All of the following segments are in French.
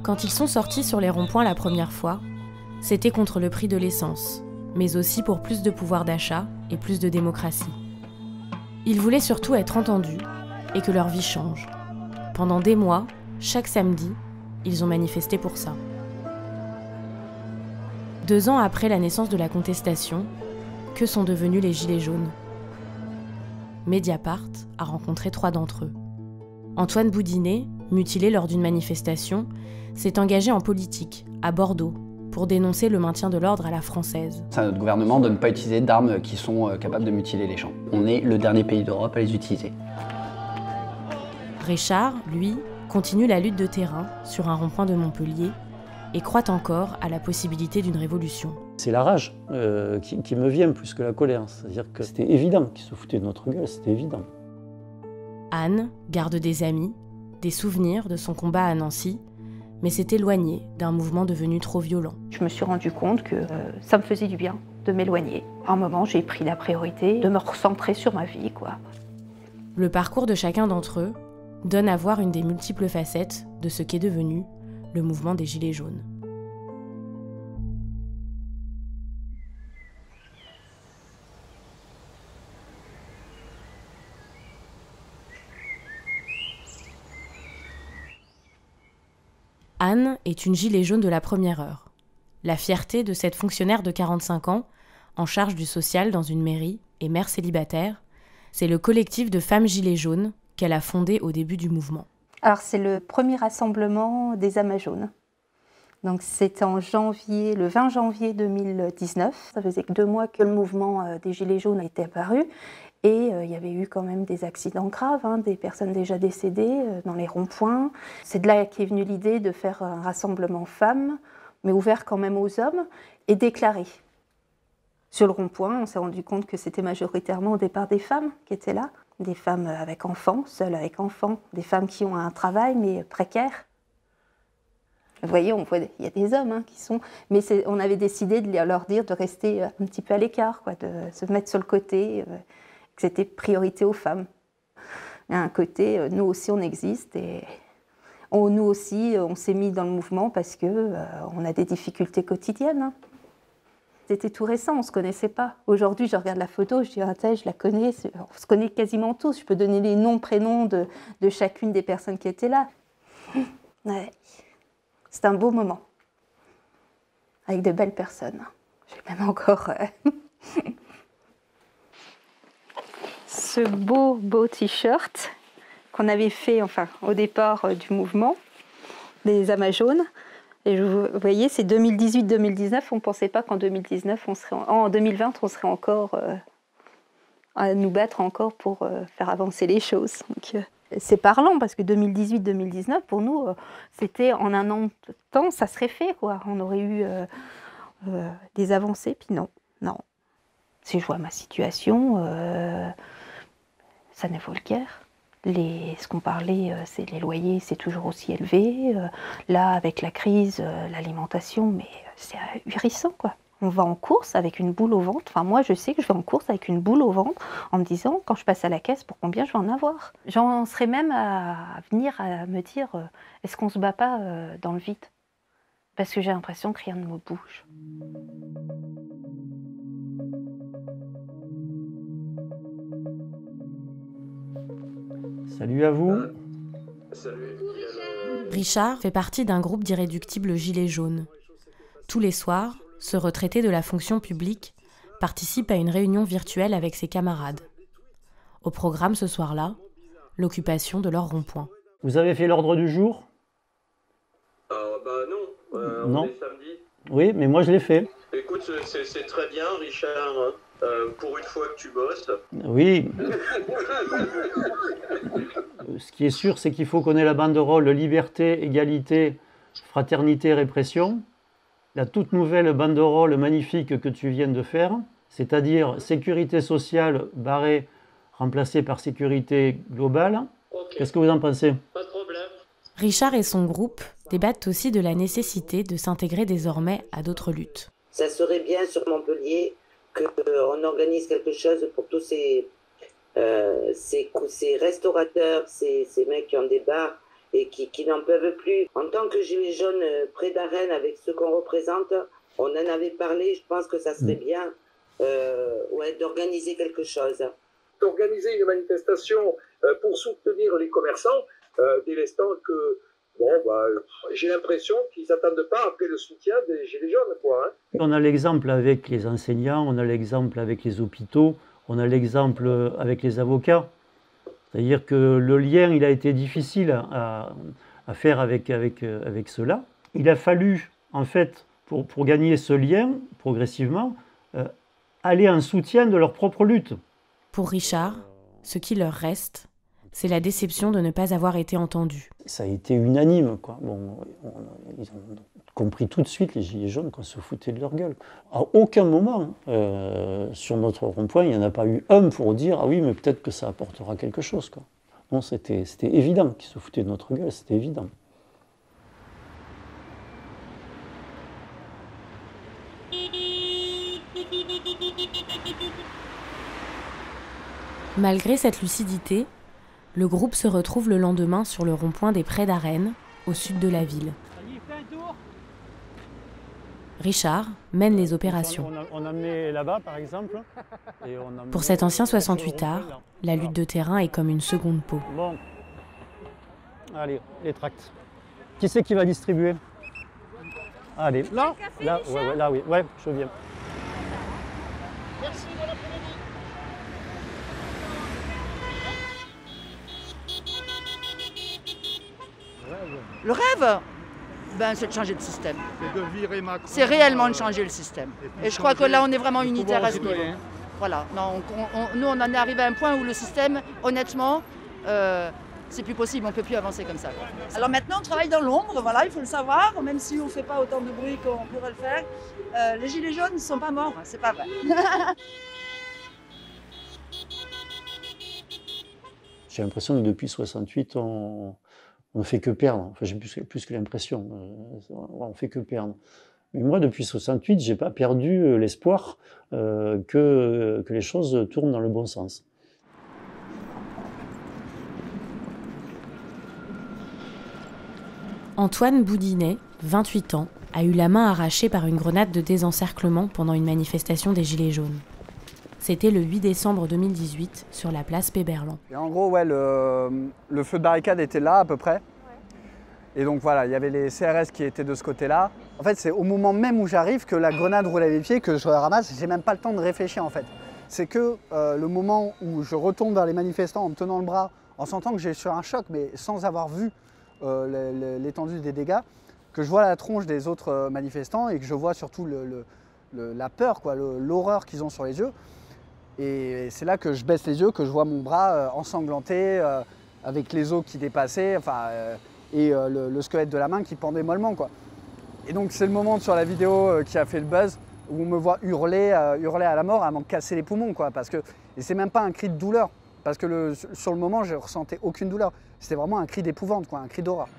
Quand ils sont sortis sur les ronds-points la première fois, c'était contre le prix de l'essence, mais aussi pour plus de pouvoir d'achat et plus de démocratie. Ils voulaient surtout être entendus et que leur vie change. Pendant des mois, chaque samedi, ils ont manifesté pour ça. 2 ans après la naissance de la contestation, que sont devenus les Gilets jaunes ? Mediapart a rencontré 3 d'entre eux. Antoine Boudinet, mutilé lors d'une manifestation, s'est engagé en politique, à Bordeaux, pour dénoncer le maintien de l'ordre à la française. C'est à notre gouvernement de ne pas utiliser d'armes qui sont capables de mutiler les gens. On est le dernier pays d'Europe à les utiliser. Richard, lui, continue la lutte de terrain sur un rond-point de Montpellier et croit encore à la possibilité d'une révolution. C'est la rage qui me vient plus que la colère. C'est-à-dire que c'était évident qu'ils se foutaient de notre gueule, c'était évident. Anne garde des amis, des souvenirs de son combat à Nancy, mais s'est éloignée d'un mouvement devenu trop violent. Je me suis rendu compte que ça me faisait du bien de m'éloigner. À un moment, j'ai pris la priorité de me recentrer sur ma vie, quoi. Le parcours de chacun d'entre eux donne à voir une des multiples facettes de ce qu'est devenu le mouvement des Gilets jaunes. Anne est une gilet jaune de la première heure. La fierté de cette fonctionnaire de 45 ans, en charge du social dans une mairie et mère célibataire, c'est le collectif de femmes gilets jaunes qu'elle a fondé au début du mouvement. Alors c'est le premier rassemblement des Amas jaunes. Donc c'était le 20 janvier 2019. Ça faisait que 2 mois que le mouvement des Gilets jaunes était apparu. Et il y avait eu quand même des accidents graves, des personnes déjà décédées dans les ronds-points. C'est de là qu'est venue l'idée de faire un rassemblement femmes, mais ouvert quand même aux hommes, et déclaré. Sur le rond-point, on s'est rendu compte que c'était majoritairement au départ des femmes qui étaient là. Des femmes avec enfants, seules avec enfants, des femmes qui ont un travail mais précaire. Vous voyez, il y a des hommes qui sont... Mais on avait décidé de leur dire de rester un petit peu à l'écart, de se mettre sur le côté, que c'était priorité aux femmes. Il y a un côté, nous aussi on existe et nous aussi on s'est mis dans le mouvement parce qu'on a des difficultés quotidiennes. C'était tout récent, on ne se connaissait pas. Aujourd'hui, je regarde la photo, je dis « je la connais », on se connaît quasiment tous. Je peux donner les noms, prénoms de chacune des personnes qui étaient là. Ouais. C'est un beau moment, avec de belles personnes. J'ai même encore ce beau t-shirt qu'on avait fait au départ du mouvement des Amas jaunes. Et vous voyez, c'est 2018-2019. On ne pensait pas qu'en 2019, en 2020, on serait encore à nous battre encore pour faire avancer les choses. Donc, c'est parlant parce que 2018-2019, pour nous, c'était en un an de temps, ça serait fait, quoi. On aurait eu des avancées, puis non. Si je vois ma situation, ça n'est vulgaire. Ce qu'on parlait, c'est les loyers, c'est toujours aussi élevé. Là, avec la crise, l'alimentation, mais c'est ahurissant, quoi. On va en course avec une boule au ventre. Enfin, moi, je sais que je vais en course avec une boule au ventre en me disant, quand je passe à la caisse, pour combien je vais en avoir. J'en serais même à venir à me dire, est-ce qu'on ne se bat pas dans le vide? Parce que j'ai l'impression que rien ne me bouge. Salut à vous. Salut. Richard fait partie d'un groupe d'irréductibles gilets jaunes. Tous les soirs, ce retraité de la fonction publique participe à une réunion virtuelle avec ses camarades. Au programme ce soir-là, l'occupation de leur rond-point. Vous avez fait l'ordre du jour? Non, non. on est samedi. Oui, mais moi je l'ai fait. Écoute, c'est très bien, Richard, pour une fois que tu bosses. Oui. Ce qui est sûr, c'est qu'il faut qu'on ait la banderole liberté, égalité, fraternité, répression. La toute nouvelle banderole magnifique que tu viens de faire, c'est-à-dire sécurité sociale barrée, remplacée par sécurité globale. Okay. Qu'est-ce que vous en pensez? Pas de problème. Richard et son groupe débattent aussi de la nécessité de s'intégrer désormais à d'autres luttes. Ça serait bien sur Montpellier qu'on organise quelque chose pour tous ces restaurateurs, ces mecs qui ont des bars et qui n'en peuvent plus. En tant que gilets jaunes près d'Arène, avec ce qu'on représente, on en avait parlé, je pense que ça serait bien d'organiser quelque chose. Organiser une manifestation pour soutenir les commerçants, dès l'instant que j'ai l'impression qu'ils n'attendent pas après le soutien des gilets jaunes, quoi. Hein. On a l'exemple avec les enseignants, on a l'exemple avec les hôpitaux, on a l'exemple avec les avocats. C'est-à-dire que le lien, il a été difficile à faire avec cela. Il a fallu, en fait, pour gagner ce lien, progressivement, aller en soutien de leur propre lutte. Pour Richard, ce qui leur reste, c'est la déception de ne pas avoir été entendus. Ça a été unanime, quoi. Bon, ils ont compris tout de suite, les Gilets jaunes, qu'on se foutait de leur gueule. À aucun moment, sur notre rond-point, il n'y en a pas eu un pour dire « Ah oui, mais peut-être que ça apportera quelque chose. » quoi. Non, c'était évident qu'ils se foutaient de notre gueule, c'était évident. Malgré cette lucidité, le groupe se retrouve le lendemain sur le rond-point des Prés d'Arène, au sud de la ville. Richard mène les opérations. On a mis là-bas, par exemple. Pour cet ancien 68 art, la lutte de terrain est comme une seconde peau. Bon, allez, les tracts. Qui c'est qui va distribuer? Allez, là, là, oui, ouais, je viens. Merci, bon après-midi. Le rêve, c'est de changer de système. C'est de virer Macron. C'est réellement de changer le système. Et je crois que là, on est vraiment unitaire à ce niveau. Citoyen. Voilà. Non, nous, on en est arrivé à un point où le système, honnêtement, c'est plus possible. On ne peut plus avancer comme ça. Alors maintenant, on travaille dans l'ombre, voilà, il faut le savoir, même si on ne fait pas autant de bruit qu'on pourrait le faire. Les Gilets jaunes ne sont pas morts, c'est pas vrai. J'ai l'impression que depuis 68, on ne fait que perdre. Enfin, j'ai plus que l'impression. On ne fait que perdre. Mais moi, depuis 68, je n'ai pas perdu l'espoir que les choses tournent dans le bon sens. Antoine Boudinet, 28 ans, a eu la main arrachée par une grenade de désencerclement pendant une manifestation des Gilets jaunes. C'était le 8 décembre 2018 sur la place Péberlan. Et en gros, ouais, le feu de barricade était là à peu près. Et donc voilà, il y avait les CRS qui étaient de ce côté-là. En fait, c'est au moment même où j'arrive que la grenade roule à mes pieds, que je la ramasse. J'ai même pas le temps de réfléchir en fait. C'est que le moment où je retombe vers les manifestants en me tenant le bras, en sentant que j'ai sur un choc, mais sans avoir vu l'étendue des dégâts, que je vois la tronche des autres manifestants et que je vois surtout la peur, l'horreur qu'ils ont sur les yeux. Et c'est là que je baisse les yeux, que je vois mon bras ensanglanté, avec les os qui dépassaient, et le squelette de la main qui pendait mollement, quoi. Et donc c'est le moment sur la vidéo qui a fait le buzz, où on me voit hurler à la mort, à m'en casser les poumons, quoi. Et c'est même pas un cri de douleur, parce que sur le moment, je ressentais aucune douleur. C'était vraiment un cri d'épouvante, quoi, un cri d'horreur.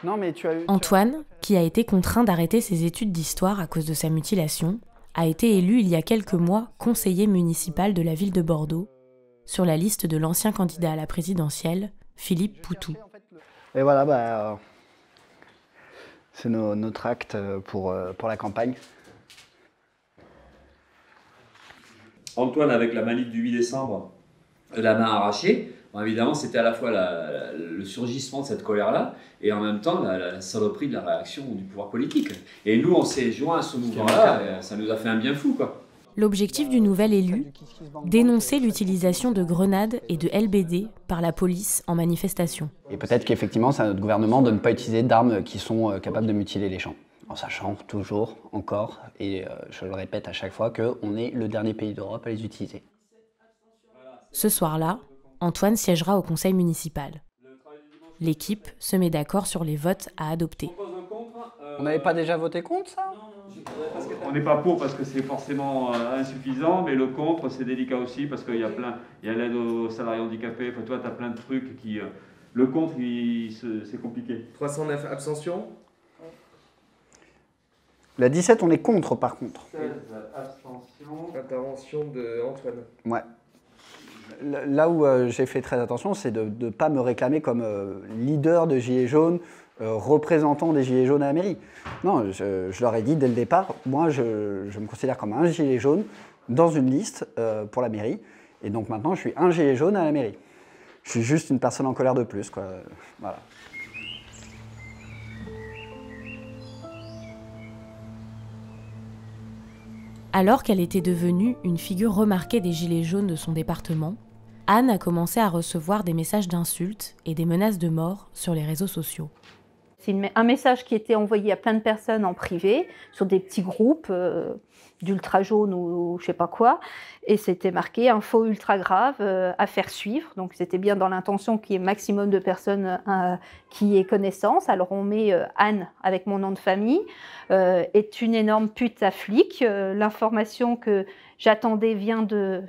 Non, mais Antoine, qui a été contraint d'arrêter ses études d'histoire à cause de sa mutilation, a été élu il y a quelques mois conseiller municipal de la ville de Bordeaux, sur la liste de l'ancien candidat à la présidentielle, Philippe Poutou. Et voilà, c'est notre acte pour la campagne. Antoine, avec la manif du 8 décembre, la main arrachée, bon, évidemment, c'était à la fois le surgissement de cette colère-là et en même temps la saloperie de la réaction du pouvoir politique. Et nous, on s'est joints à ce mouvement-là, ça nous a fait un bien fou, quoi. L'objectif du nouvel élu, dénoncer l'utilisation de grenades et de LBD par la police en manifestation. Et peut-être qu'effectivement, c'est à notre gouvernement de ne pas utiliser d'armes qui sont capables de mutiler les gens. En sachant toujours, encore, et je le répète à chaque fois, qu'on est le dernier pays d'Europe à les utiliser. Ce soir-là, Antoine siégera au conseil municipal. L'équipe se met d'accord sur les votes à adopter. On n'avait pas déjà voté contre ça? On n'est pas pour parce que c'est forcément insuffisant, mais le contre c'est délicat aussi parce qu'il y a l'aide aux salariés handicapés, enfin, toi tu as plein de trucs qui... le contre c'est compliqué. 309 abstentions. La 17 on est contre par contre. 16 abstentions. Intervention de Antoine. Ouais. Là où j'ai fait très attention, c'est de ne pas me réclamer comme leader de Gilets jaunes, représentant des Gilets jaunes à la mairie. Non, je leur ai dit dès le départ, moi je me considère comme un Gilet jaune dans une liste pour la mairie. Et donc maintenant, je suis un Gilet jaune à la mairie. Je suis juste une personne en colère de plus, quoi. Voilà. Alors qu'elle était devenue une figure remarquée des Gilets jaunes de son département, Anne a commencé à recevoir des messages d'insultes et des menaces de mort sur les réseaux sociaux. C'est un message qui était envoyé à plein de personnes en privé, sur des petits groupes d'ultra jaunes ou je sais pas quoi, et c'était marqué « info ultra grave à faire suivre ». Donc c'était bien dans l'intention qu'il y ait maximum de personnes qui aient connaissance. Alors on met Anne avec mon nom de famille, est une énorme pute à flic. L'information que j'attendais vient de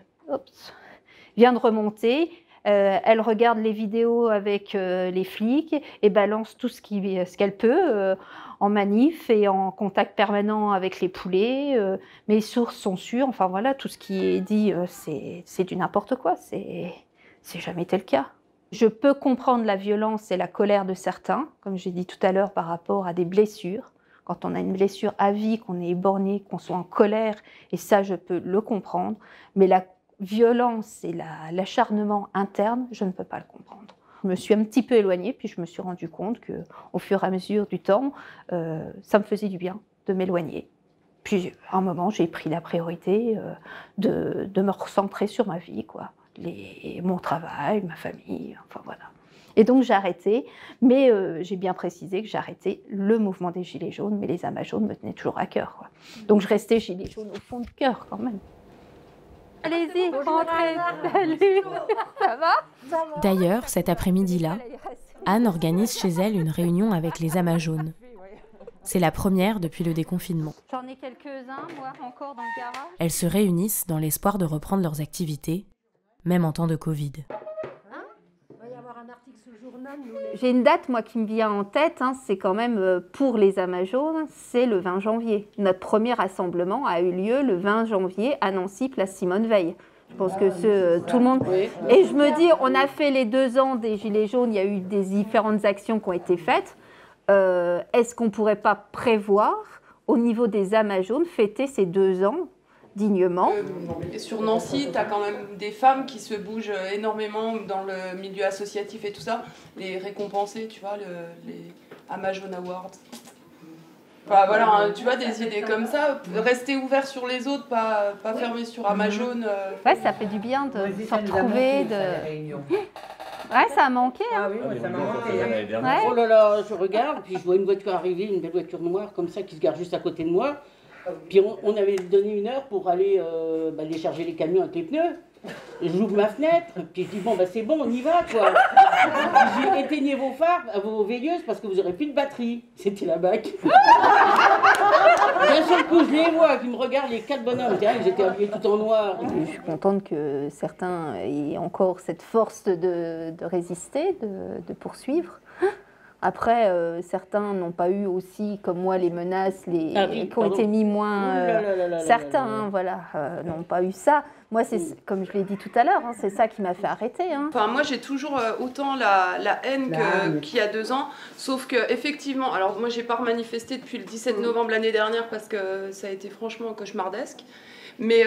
remonter. Elle regarde les vidéos avec les flics et balance tout ce qu'elle peut en manif et en contact permanent avec les poulets. Mes sources sont sûres. Enfin voilà, tout ce qui est dit, c'est du n'importe quoi. C'est jamais été le cas. Je peux comprendre la violence et la colère de certains, comme j'ai dit tout à l'heure, par rapport à des blessures. Quand on a une blessure à vie, qu'on est éborgné, qu'on soit en colère, et ça, je peux le comprendre. Mais la violence et l'acharnement interne, je ne peux pas le comprendre. Je me suis un petit peu éloignée, puis je me suis rendu compte qu'au fur et à mesure du temps, ça me faisait du bien de m'éloigner. Puis à un moment, j'ai pris la priorité de me recentrer sur ma vie, quoi. Mon travail, ma famille, enfin voilà. Et donc j'ai arrêté, mais j'ai bien précisé que j'ai arrêté le mouvement des Gilets jaunes, mais les amas jaunes me tenaient toujours à cœur, quoi. Donc je restais Gilets jaunes au fond du cœur quand même. Allez-y, rentrez, salut, ça va? D'ailleurs, cet après-midi-là, Anne organise chez elle une réunion avec les amas jaunes. C'est la première depuis le déconfinement. J'en ai quelques-uns, moi, encore dans le garage. Elles se réunissent dans l'espoir de reprendre leurs activités, même en temps de Covid. J'ai une date, moi, qui me vient en tête, hein, c'est quand même pour les amas jaunes, c'est le 20 janvier. Notre premier rassemblement a eu lieu le 20 janvier à Nancy, place Simone Veil. Je pense que tout le monde... Et je me dis, on a fait les 2 ans des Gilets jaunes, il y a eu des différentes actions qui ont été faites. Est-ce qu'on ne pourrait pas prévoir, au niveau des amas jaunes, fêter ces 2 ans dignement? Sur Nancy, tu as quand même des femmes qui se bougent énormément dans le milieu associatif et tout ça, les récompenser, tu vois, les Amas Jaunes Awards. Enfin, voilà, hein, tu vois, des idées comme ça, rester ouvert sur les autres, pas fermé sur Amas Jaunes. Ouais, ça fait du bien de se retrouver, Ouais, ça a manqué. Hein. Ah oui, ça m'a manqué. Ouais. Oh là là, je regarde, puis je vois une voiture arriver, une belle voiture noire comme ça qui se gare juste à côté de moi. Puis on avait donné 1 heure pour aller décharger les camions avec les pneus. J'ouvre ma fenêtre, puis je dis bon, c'est bon, on y va quoi. Je dis éteignez vos phares, vos veilleuses parce que vous n'aurez plus de batterie. C'était la BAC. D'un seul coup, je les vois qui me regardent, les 4 bonhommes. Ils étaient habillés tout en noir. Je suis contente que certains aient encore cette force de résister, de poursuivre. Après, certains n'ont pas eu aussi, comme moi, les menaces qui ont été mis moins... certains, voilà, n'ont pas eu ça. Moi, c'est comme je l'ai dit tout à l'heure, hein, c'est ça qui m'a fait arrêter. Hein. Enfin, moi, j'ai toujours autant la haine qu'il y a 2 ans, sauf que effectivement, alors moi, j'ai pas manifesté depuis le 17 novembre l'année dernière parce que ça a été franchement cauchemardesque. Mais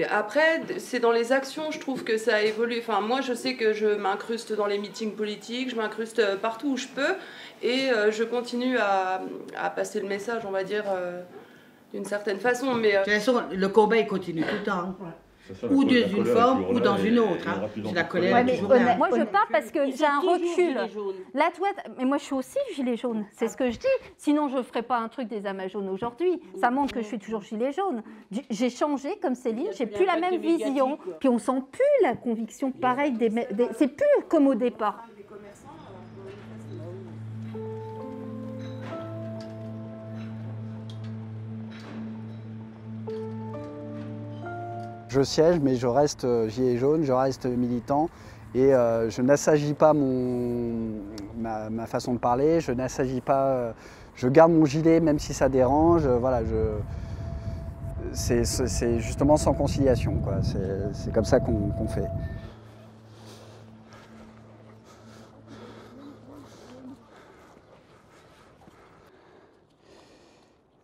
après, c'est dans les actions, je trouve que ça a évolué. Enfin, moi, je sais que je m'incruste dans les meetings politiques, je m'incruste partout où je peux, et je continue à passer le message, on va dire, d'une certaine façon. Mais de toute façon, le combat, il continue tout le temps. Hein. Ou dans une forme ou dans une autre. Hein. C'est la colère toujours là. Moi, je parle parce que j'ai un recul. Là, toi, mais moi, je suis aussi gilet jaune. C'est ce que je dis. Sinon, je ne ferais pas un truc des amas jaunes aujourd'hui. Ça montre que je suis toujours gilet jaune. J'ai changé, comme Céline, j'ai plus la même vision. Puis on sent plus la conviction pareille. C'est plus comme au départ. Je siège, mais je reste gilet jaune, je reste militant et je n'assagis pas ma façon de parler, je n'assagis pas, je garde mon gilet même si ça dérange, voilà, c'est justement sans conciliation, quoi. C'est comme ça qu'on fait.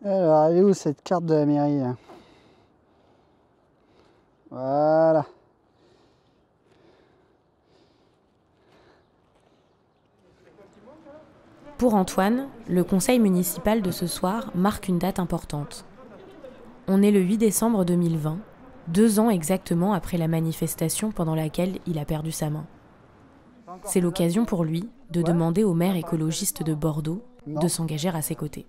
Alors, elle est où cette carte de la mairie? Voilà. Pour Antoine, le conseil municipal de ce soir marque une date importante. On est le 8 décembre 2020, 2 ans exactement après la manifestation pendant laquelle il a perdu sa main. C'est l'occasion pour lui de demander au maire écologiste de Bordeaux de s'engager à ses côtés.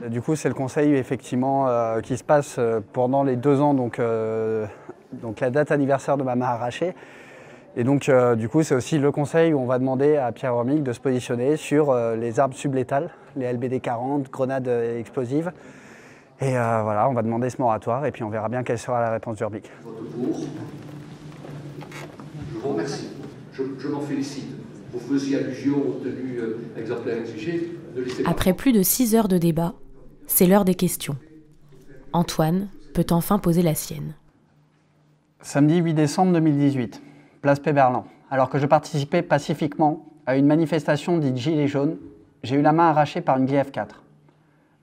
Du coup, c'est le conseil effectivement qui se passe pendant les 2 ans, donc la date anniversaire de ma main arrachée. Et donc, du coup, c'est aussi le conseil où on va demander à Pierre Urmic de se positionner sur les armes sublétales, les LBD 40, grenades explosives. Et voilà, on va demander ce moratoire et puis on verra bien quelle sera la réponse d'Urmic. Je vous remercie. Je m'en félicite. Vous faisiez allusion aux tenues exemplaires exigées. Après plus de 6 heures de débat, c'est l'heure des questions. Antoine peut enfin poser la sienne. Samedi 8 décembre 2018, place Péberlan. Alors que je participais pacifiquement à une manifestation dite Gilets jaunes, j'ai eu la main arrachée par une GF 4.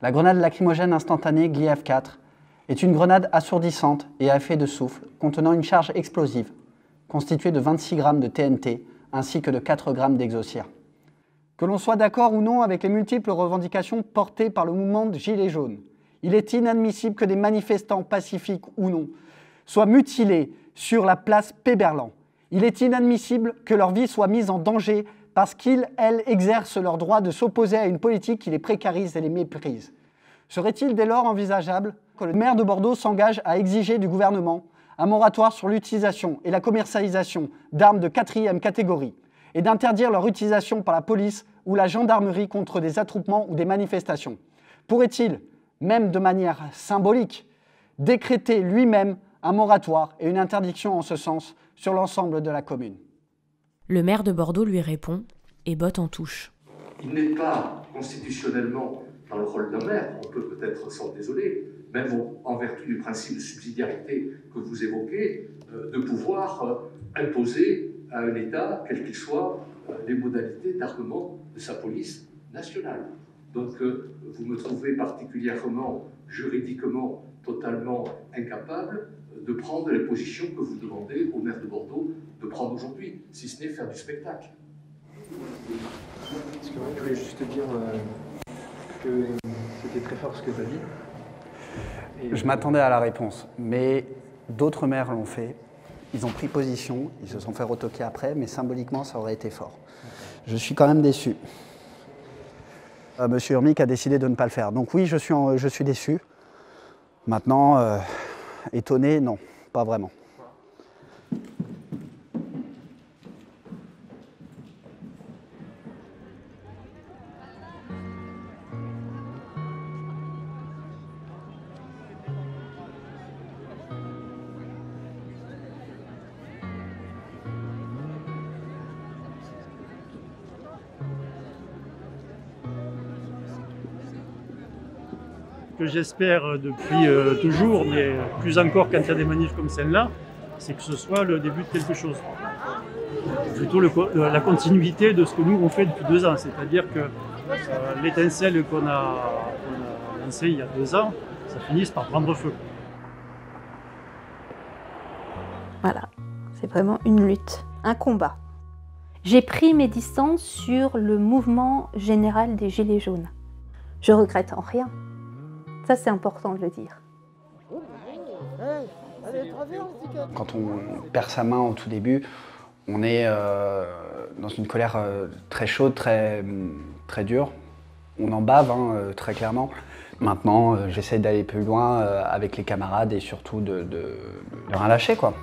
La grenade lacrymogène instantanée GF 4 est une grenade assourdissante et à effet de souffle contenant une charge explosive constituée de 26 grammes de TNT ainsi que de 4 grammes d'exocire. Que l'on soit d'accord ou non avec les multiples revendications portées par le mouvement de Gilets jaunes, il est inadmissible que des manifestants pacifiques ou non soient mutilés sur la place Péberlan. Il est inadmissible que leur vie soit mise en danger parce qu'ils, elles, exercent leur droit de s'opposer à une politique qui les précarise et les méprise. Serait-il dès lors envisageable que le maire de Bordeaux s'engage à exiger du gouvernement un moratoire sur l'utilisation et la commercialisation d'armes de 4e catégorie et d'interdire leur utilisation par la police ou la gendarmerie contre des attroupements ou des manifestations? Pourrait-il, même de manière symbolique, décréter lui-même un moratoire et une interdiction en ce sens sur l'ensemble de la commune? Le maire de Bordeaux lui répond et botte en touche. Il n'est pas constitutionnellement dans le rôle d'un maire, on peut peut-être s'en désoler, même en vertu du principe de subsidiarité que vous évoquez, de pouvoir imposer à un État, quel qu'il soit, les modalités d'armement de sa police nationale. Donc vous me trouvez particulièrement, juridiquement, totalement incapable de prendre les positions que vous demandez au maire de Bordeaux de prendre aujourd'hui, si ce n'est faire du spectacle. Parce que je voulais juste te dire que c'était très fort ce que tu as dit. Je m'attendais à la réponse, mais d'autres maires l'ont fait. Ils ont pris position, ils se sont fait retoquer après, mais symboliquement, ça aurait été fort. Je suis quand même déçu. Monsieur Urmic a décidé de ne pas le faire. Donc oui, je suis déçu. Maintenant, étonné, non, pas vraiment. Que j'espère depuis toujours, mais plus encore quand il y a des manifs comme celle-là, c'est que ce soit le début de quelque chose. Plutôt la continuité de ce que nous on fait depuis 2 ans, c'est-à-dire que l'étincelle qu'on a lancée il y a 2 ans, ça finisse par prendre feu. Voilà, c'est vraiment une lutte, un combat. J'ai pris mes distances sur le mouvement général des Gilets jaunes. Je regrette en rien. Ça, c'est important de le dire. Quand on perd sa main au tout début, on est dans une colère très chaude, très dure. On en bave, très clairement. Maintenant, j'essaie d'aller plus loin avec les camarades et surtout de rien lâcher, quoi.